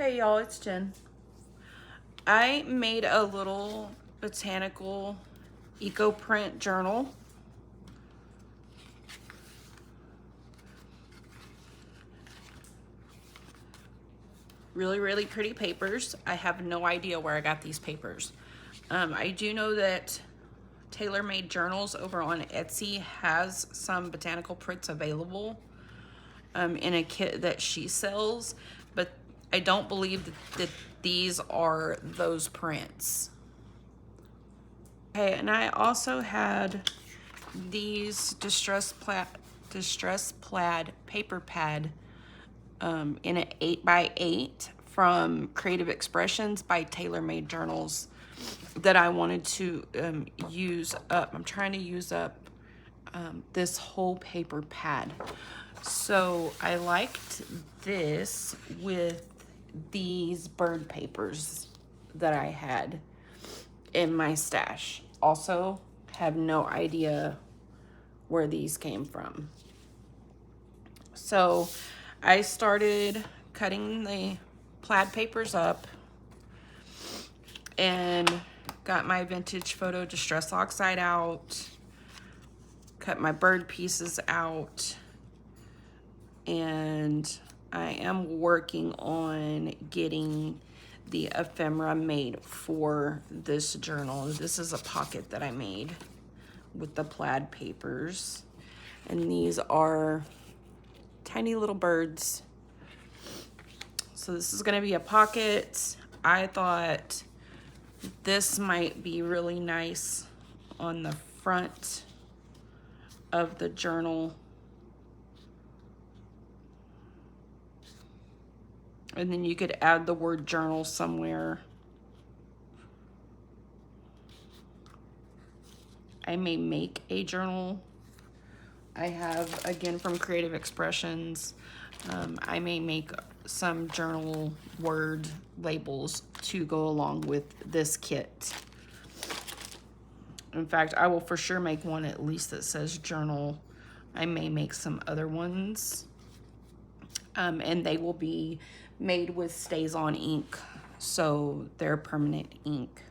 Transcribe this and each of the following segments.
Hey y'all, it's Jen. I made a little botanical Ecoprint journal. Really pretty papers. I have no idea where I got these papers. I do know that Tailor-Made Journals over on Etsy has some botanical prints available in a kit that she sells, but I don't believe that these are those prints. Okay, and I also had these distress plaid paper pad in an 8x8 from Creative Expressions by Tailor-Made Journals that I wanted to use up. I'm trying to use up this whole paper pad. So I liked this with these bird papers that I had in my stash. Also, have no idea where these came from. So I started cutting the plaid papers up and got my vintage photo distress oxide out, cut my bird pieces out, and I am working on getting the ephemera made for this journal. This is a pocket that I made with the plaid papers, and these are tiny little birds. So this is going to be a pocket. I thought this might be really nice on the front of the journal. And then you could add the word journal somewhere. I may make a journal. I have, again, from Creative Expressions, I may make some journal word labels to go along with this kit. In fact, I will for sure make one at least that says journal. I may make some other ones. And they will be made with StazOn ink, so they're permanent ink.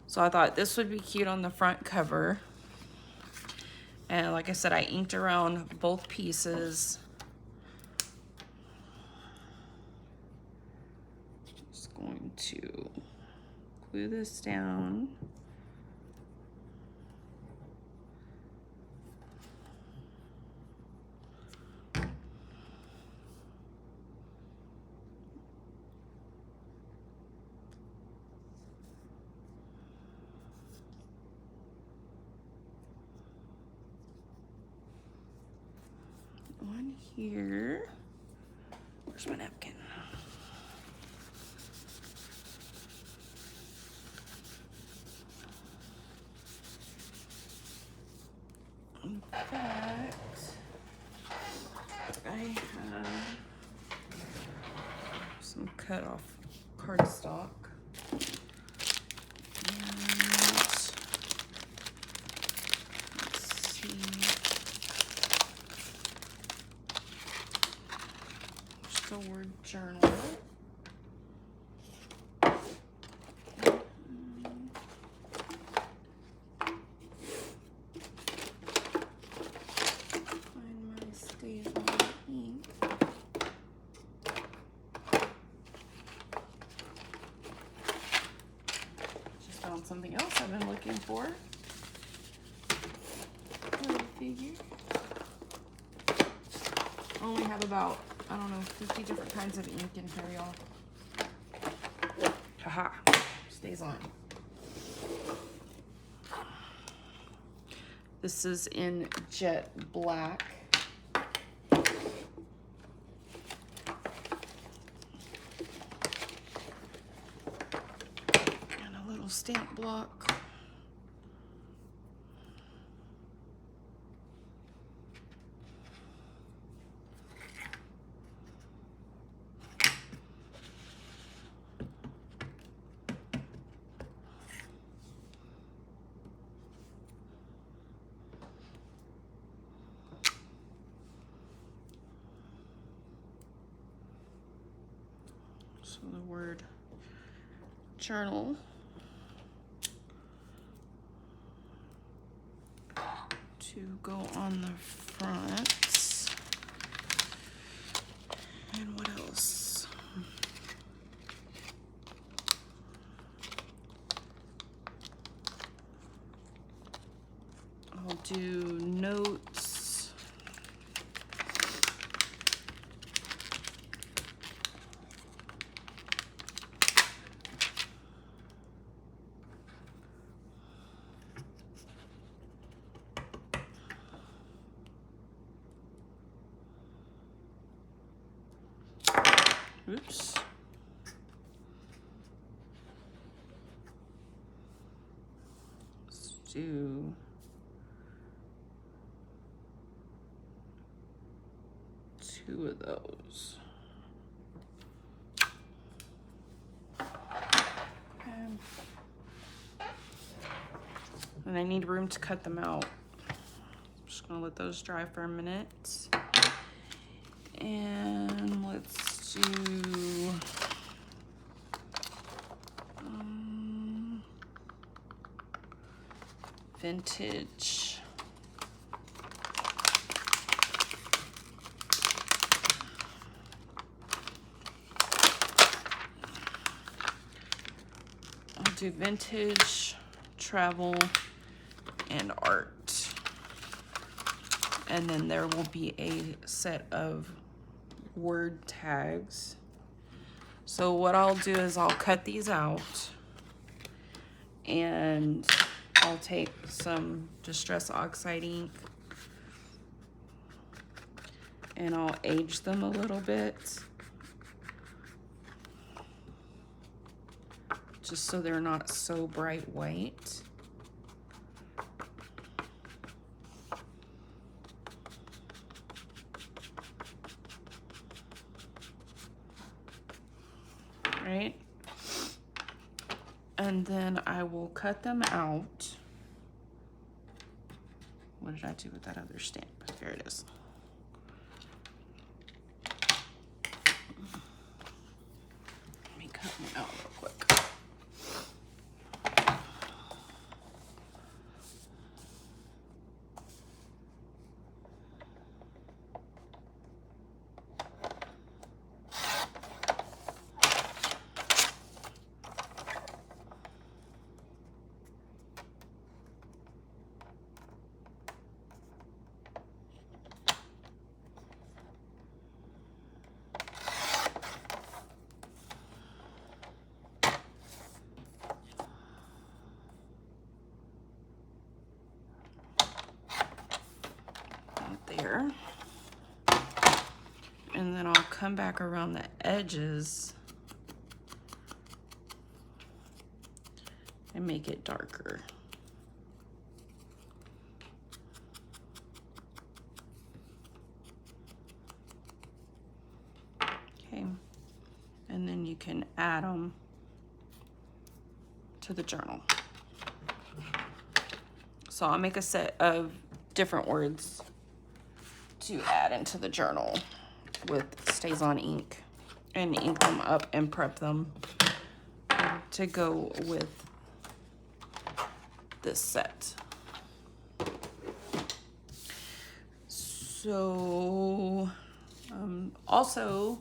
So I thought this would be cute on the front cover. And like I said, I inked around both pieces. Just going to glue this down. One here. Where's my napkin? In fact, I have some cut off cardstock. And let's see. Just the word journal. Found something else I've been looking for. Go figure. I only have about, I don't know, 50 different kinds of ink in here, y'all. Haha, StazOn. This is in jet black. Stamp block. So the word journal to go on the front. And what else? I'll do notes. Oops. Let's do two of those. And I need room to cut them out. I'm just gonna let those dry for a minute. And let's do vintage. I'll do vintage, travel, and art. And then there will be a set of word tags. So what I'll do is I'll cut these out and I'll take some Distress Oxide ink and I'll age them a little bit just so they're not so bright white. Right? And then I will cut them out. What did I do with that other stamp? Here it is. Let me cut one out real quick. There. And then I'll come back around the edges and make it darker. Okay. And then you can add them to the journal. So I'll make a set of different words to add into the journal with Stays On ink and ink them up and prep them to go with this set. So also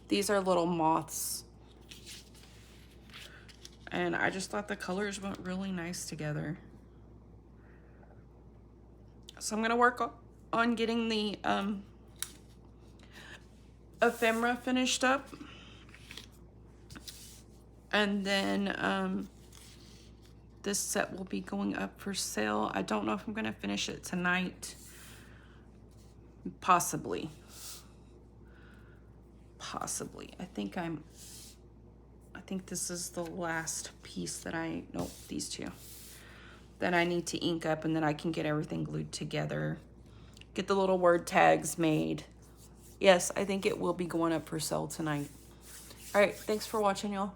these are little moths and I just thought the colors went really nice together. So I'm gonna work on getting the ephemera finished up, and then this set will be going up for sale. I don't know if I'm gonna finish it tonight. Possibly. I think this is the last piece that nope, these two that I need to ink up, and then I can get everything glued together. Get the little word tags made. Yes, I think it will be going up for sale tonight. All right, thanks for watching, y'all.